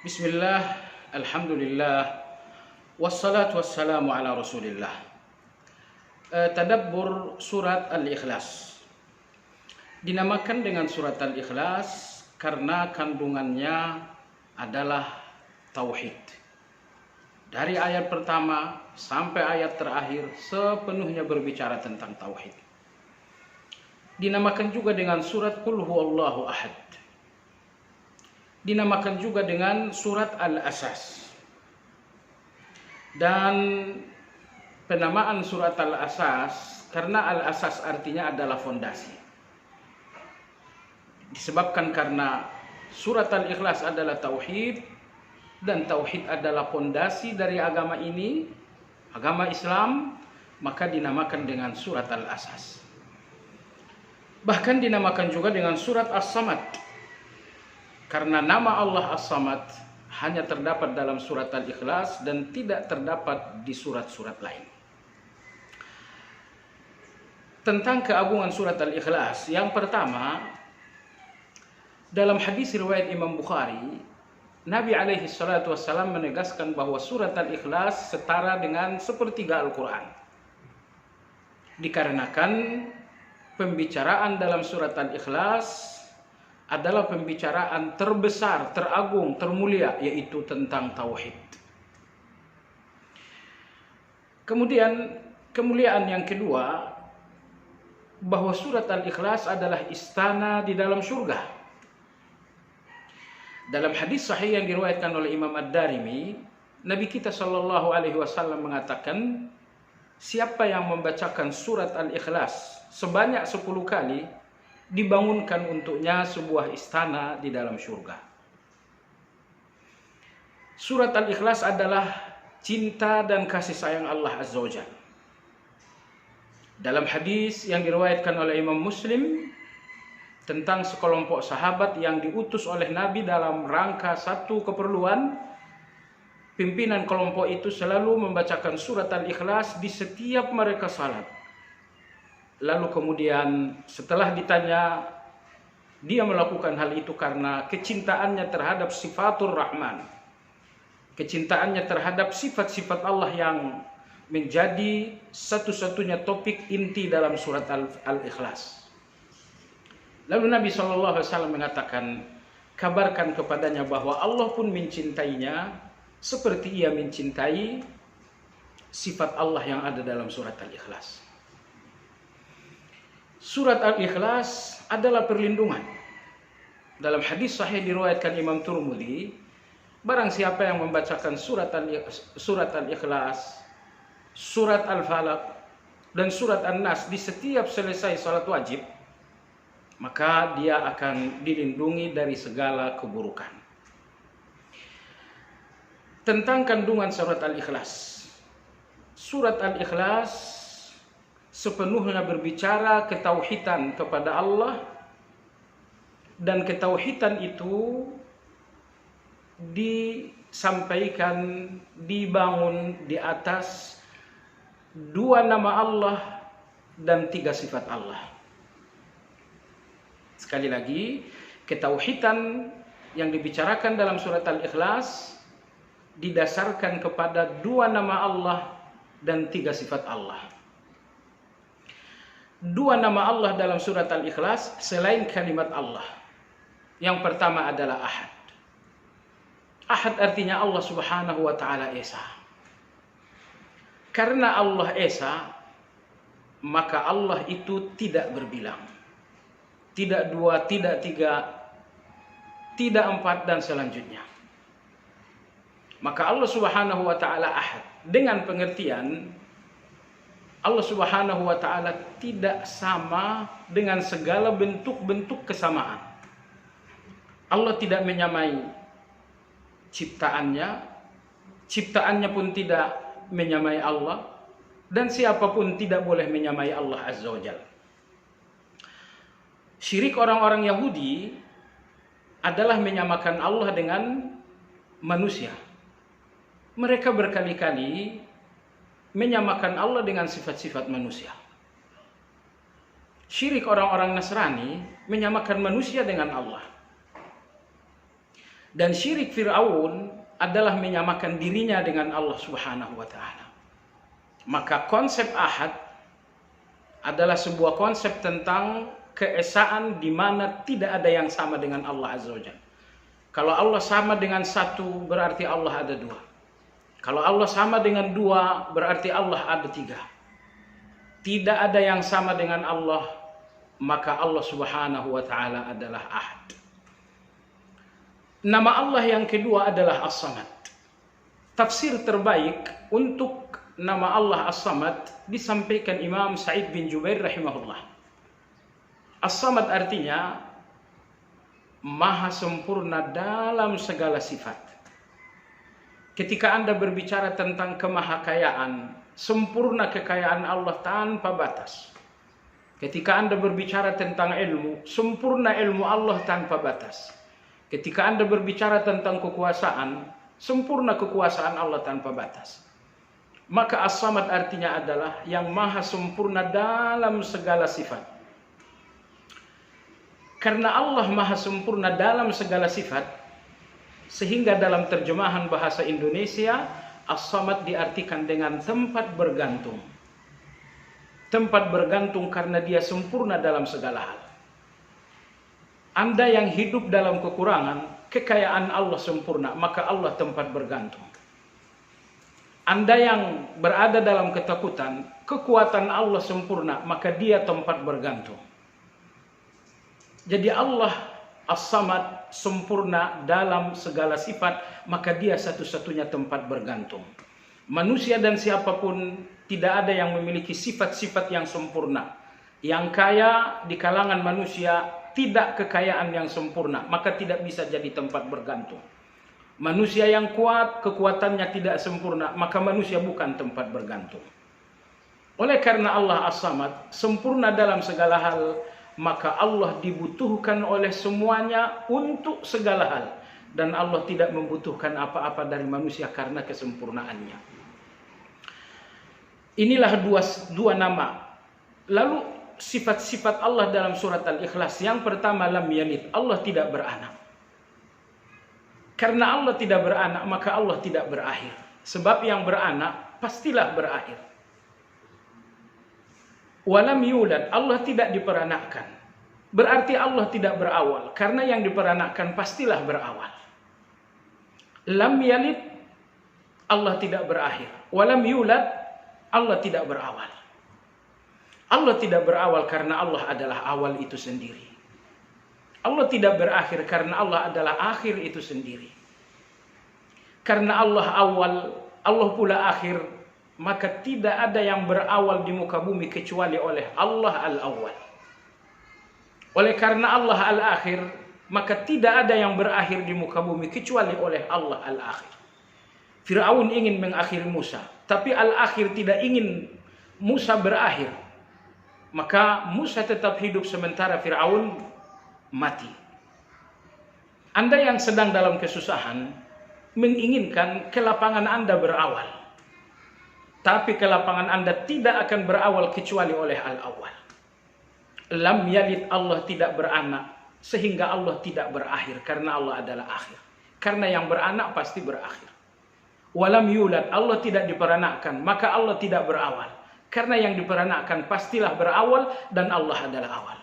Bismillah, alhamdulillah, wassalatu wassalamu ala rasulillah. Tadabbur surat Al-Ikhlas. Dinamakan dengan surat Al-Ikhlas karena kandungannya adalah tauhid. Dari ayat pertama sampai ayat terakhir sepenuhnya berbicara tentang tauhid. Dinamakan juga dengan surat Qul Huwallahu Ahad. Dinamakan juga dengan surat Al-Asas. Dan penamaan surat Al-Asas karena Al-Asas artinya adalah fondasi. Disebabkan karena surat Al-Ikhlas adalah tauhid dan tauhid adalah fondasi dari agama ini, agama Islam, maka dinamakan dengan surat Al-Asas. Bahkan dinamakan juga dengan surat As-Samad. Karena nama Allah As-Samad hanya terdapat dalam surat Al-Ikhlas dan tidak terdapat di surat-surat lain. Tentang keagungan surat Al-Ikhlas, yang pertama, dalam hadis riwayat Imam Bukhari, Nabi alaihi salatu wassalam menegaskan bahwa surat Al-Ikhlas setara dengan sepertiga Al-Quran. Dikarenakan pembicaraan dalam surat Al-Ikhlas adalah pembicaraan terbesar, teragung, termulia, yaitu tentang tauhid. Kemudian kemuliaan yang kedua, bahwa surat Al-Ikhlas adalah istana di dalam surga. Dalam hadis sahih yang diriwayatkan oleh Imam Ad-Darimi, Nabi kita sallallahu alaihi wasallam mengatakan, siapa yang membacakan surat Al-Ikhlas sebanyak 10 kali, dibangunkan untuknya sebuah istana di dalam surga. Surat Al-Ikhlas adalah cinta dan kasih sayang Allah Azza wa Jalla. Dalam hadis yang diriwayatkan oleh Imam Muslim tentang sekelompok sahabat yang diutus oleh Nabi dalam rangka satu keperluan, pimpinan kelompok itu selalu membacakan surat Al-Ikhlas di setiap mereka salat. Lalu kemudian setelah ditanya, dia melakukan hal itu karena kecintaannya terhadap sifatur Rahman. Kecintaannya terhadap sifat-sifat Allah yang menjadi satu-satunya topik inti dalam surat Al-Ikhlas. Lalu Nabi SAW mengatakan, kabarkan kepadanya bahwa Allah pun mencintainya seperti ia mencintai sifat Allah yang ada dalam surat Al-Ikhlas. Surat Al-Ikhlas adalah perlindungan. Dalam hadis sahih diriwayatkan Imam Tirmidzi, barang siapa yang membacakan surat Al-Ikhlas, surat Al-Falaq, dan surat An-Nas di setiap selesai salat wajib, maka dia akan dilindungi dari segala keburukan. Tentang kandungan surat Al-Ikhlas. Surat Al-Ikhlas sepenuhnya berbicara ketauhidan kepada Allah, dan ketauhidan itu disampaikan, dibangun di atas 2 nama Allah dan 3 sifat Allah. Sekali lagi, ketauhidan yang dibicarakan dalam surat Al-Ikhlas didasarkan kepada 2 nama Allah dan 3 sifat Allah. 2 nama Allah dalam surat Al-Ikhlas selain kalimat Allah. Yang pertama adalah Ahad. Ahad artinya Allah Subhanahu wa ta'ala Esa. Karena Allah Esa, maka Allah itu tidak berbilang. Tidak 2, tidak 3, tidak 4 dan selanjutnya. Maka Allah Subhanahu wa ta'ala Ahad. Dengan pengertian Allah Subhanahu wa ta'ala tidak sama dengan segala bentuk-bentuk kesamaan. Allah tidak menyamai ciptaannya, ciptaannya pun tidak menyamai Allah, dan siapapun tidak boleh menyamai Allah Azza wa Jalla. Syirik orang-orang Yahudi adalah menyamakan Allah dengan manusia. Mereka berkali-kali menyamakan Allah dengan sifat-sifat manusia. Syirik orang-orang Nasrani menyamakan manusia dengan Allah. Dan syirik Fir'aun adalah menyamakan dirinya dengan Allah Subhanahu wa ta'ala. Maka konsep ahad adalah sebuah konsep tentang keesaan di mana tidak ada yang sama dengan Allah Azza wa Jalla. Kalau Allah sama dengan satu, berarti Allah ada dua. Kalau Allah sama dengan dua, berarti Allah ada tiga. Tidak ada yang sama dengan Allah, maka Allah Subhanahu wa ta'ala adalah ahad. Nama Allah yang kedua adalah As-Samad. Tafsir terbaik untuk nama Allah As-Samad disampaikan Imam Sa'id bin Jubair rahimahullah. As-Samad artinya maha sempurna dalam segala sifat. Ketika Anda berbicara tentang kemahakayaan, sempurna kekayaan Allah tanpa batas. Ketika Anda berbicara tentang ilmu, sempurna ilmu Allah tanpa batas. Ketika Anda berbicara tentang kekuasaan, sempurna kekuasaan Allah tanpa batas. Maka As-Samad artinya adalah yang maha sempurna dalam segala sifat. Karena Allah maha sempurna dalam segala sifat, sehingga dalam terjemahan bahasa Indonesia, As-Samad diartikan dengan tempat bergantung. Tempat bergantung karena dia sempurna dalam segala hal. Anda yang hidup dalam kekurangan, kekayaan Allah sempurna, maka Allah tempat bergantung. Anda yang berada dalam ketakutan, kekuatan Allah sempurna, maka dia tempat bergantung. Jadi Allah As-Samad sempurna dalam segala sifat, maka dia satu-satunya tempat bergantung. Manusia dan siapapun tidak ada yang memiliki sifat-sifat yang sempurna. Yang kaya di kalangan manusia tidak kekayaan yang sempurna, maka tidak bisa jadi tempat bergantung. Manusia yang kuat, kekuatannya tidak sempurna, maka manusia bukan tempat bergantung. Oleh karena Allah As-Samad sempurna dalam segala hal, maka Allah dibutuhkan oleh semuanya untuk segala hal. Dan Allah tidak membutuhkan apa-apa dari manusia karena kesempurnaannya. Inilah dua nama. Lalu sifat-sifat Allah dalam surat Al-Ikhlas. Yang pertama, lam yalid, Allah tidak beranak. Karena Allah tidak beranak, maka Allah tidak berakhir. Sebab yang beranak pastilah berakhir. Walam yulad, Allah tidak diperanakkan. Berarti Allah tidak berawal. Karena yang diperanakkan pastilah berawal. Lam yalid, Allah tidak berakhir. Walam yulad, Allah tidak berawal. Allah tidak berawal karena Allah adalah awal itu sendiri. Allah tidak berakhir karena Allah adalah akhir itu sendiri. Karena Allah awal, Allah pula akhir, maka tidak ada yang berawal di muka bumi kecuali oleh Allah al-awwal. Oleh karena Allah al-akhir, maka tidak ada yang berakhir di muka bumi kecuali oleh Allah al-akhir. Fir'aun ingin mengakhiri Musa, tapi al-akhir tidak ingin Musa berakhir. Maka Musa tetap hidup sementara Fir'aun mati. Anda yang sedang dalam kesusahan menginginkan kelapangan Anda berawal. Tapi kelapangan Anda tidak akan berawal kecuali oleh al-awwal. Lam yalid, Allah tidak beranak, sehingga Allah tidak berakhir karena Allah adalah akhir. Karena yang beranak pasti berakhir. Walam yulad, Allah tidak diperanakkan, maka Allah tidak berawal. Karena yang diperanakkan pastilah berawal dan Allah adalah awal.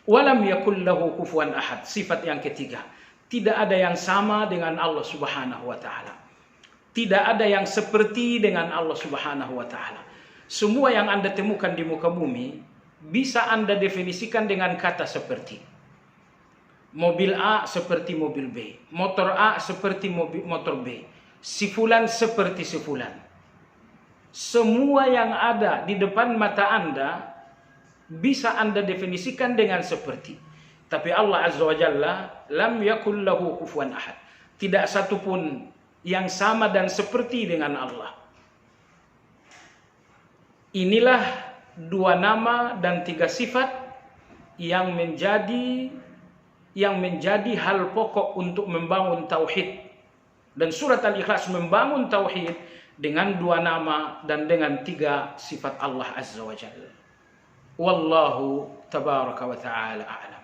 Walam yakul lahu kufuwan ahad. Sifat yang ketiga, tidak ada yang sama dengan Allah Subhanahu wa ta'ala. Tidak ada yang seperti dengan Allah Subhanahu wa ta'ala. Semua yang Anda temukan di muka bumi bisa Anda definisikan dengan kata seperti. Mobil A seperti mobil B, motor A seperti motor B, si fulan seperti si fulan. Semua yang ada di depan mata Anda bisa Anda definisikan dengan seperti. Tapi Allah Azza wa Jalla lam yakul lahu kufuwan ahad. Tidak satu pun yang sama dan seperti dengan Allah. Inilah dua nama dan tiga sifat yang menjadi hal pokok untuk membangun tauhid. Dan surat Al-Ikhlas membangun tauhid dengan dua nama dan dengan tiga sifat Allah Azza wa Jalla. Wallahu tabaraka wa ta'ala a'lam.